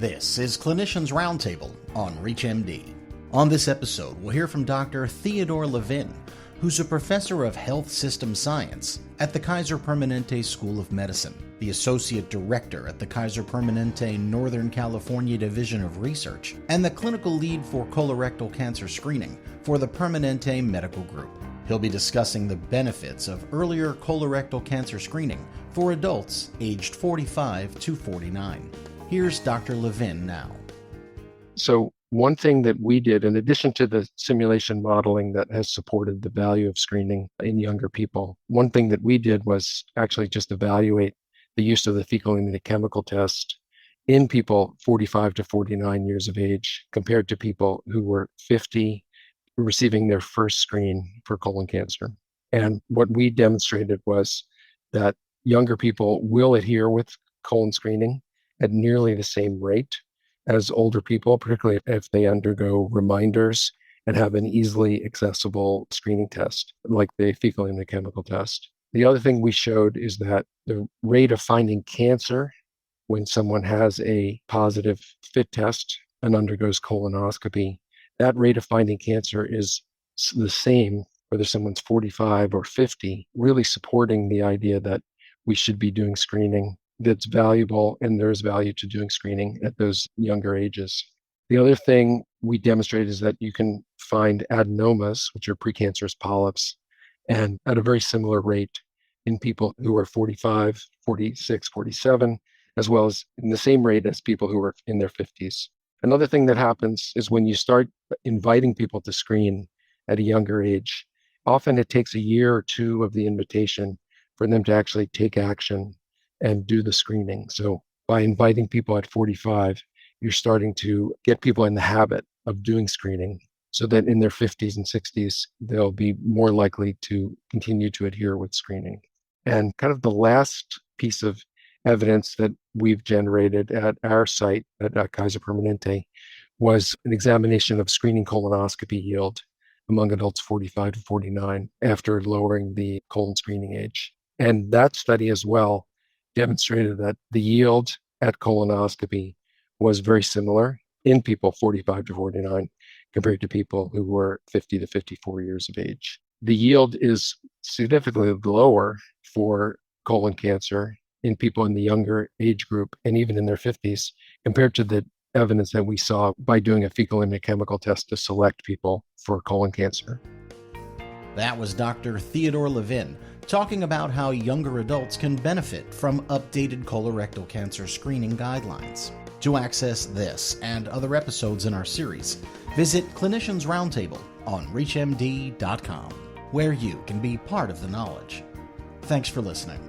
This is Clinicians Roundtable on ReachMD. On this episode, we'll hear from Dr. Theodore Levin, who's a professor of health system science at the Kaiser Permanente School of Medicine, the associate director at the Kaiser Permanente Northern California Division of Research, and the clinical lead for colorectal cancer screening for the Permanente Medical Group. He'll be discussing the benefits of earlier colorectal cancer screening for adults aged 45 to 49. Here's Dr. Levin now. So one thing that we did, in addition to the simulation modeling that has supported the value of screening in younger people, one thing that we did was actually just evaluate the use of the fecal immunochemical test in people 45 to 49 years of age compared to people who were 50 receiving their first screen for colon cancer. And what we demonstrated was that younger people will adhere with colon screening at nearly the same rate as older people, particularly if they undergo reminders and have an easily accessible screening test, like the fecal immunochemical test. The other thing we showed is that the rate of finding cancer when someone has a positive FIT test and undergoes colonoscopy, that rate of finding cancer is the same whether someone's 45 or 50, really supporting the idea that we should be doing screening that's valuable, and there's value to doing screening at those younger ages. The other thing we demonstrated is that you can find adenomas, which are precancerous polyps, and at a very similar rate in people who are 45, 46, 47, as well as in the same rate as people who are in their 50s. Another thing that happens is when you start inviting people to screen at a younger age, often it takes a year or two of the invitation for them to actually take action and do the screening. So by inviting people at 45, you're starting to get people in the habit of doing screening so that in their 50s and 60s, they'll be more likely to continue to adhere with screening. And kind of the last piece of evidence that we've generated at our site at Kaiser Permanente was an examination of screening colonoscopy yield among adults 45 to 49 after lowering the colon screening age. And that study as well demonstrated that the yield at colonoscopy was very similar in people 45 to 49 compared to people who were 50 to 54 years of age. The yield is significantly lower for colon cancer in people in the younger age group and even in their 50s compared to the evidence that we saw by doing a fecal immunochemical test to select people for colon cancer. That was Dr. Theodore Levin talking about how younger adults can benefit from updated colorectal cancer screening guidelines. To access this and other episodes in our series, visit Clinicians Roundtable on ReachMD.com, where you can be part of the knowledge. Thanks for listening.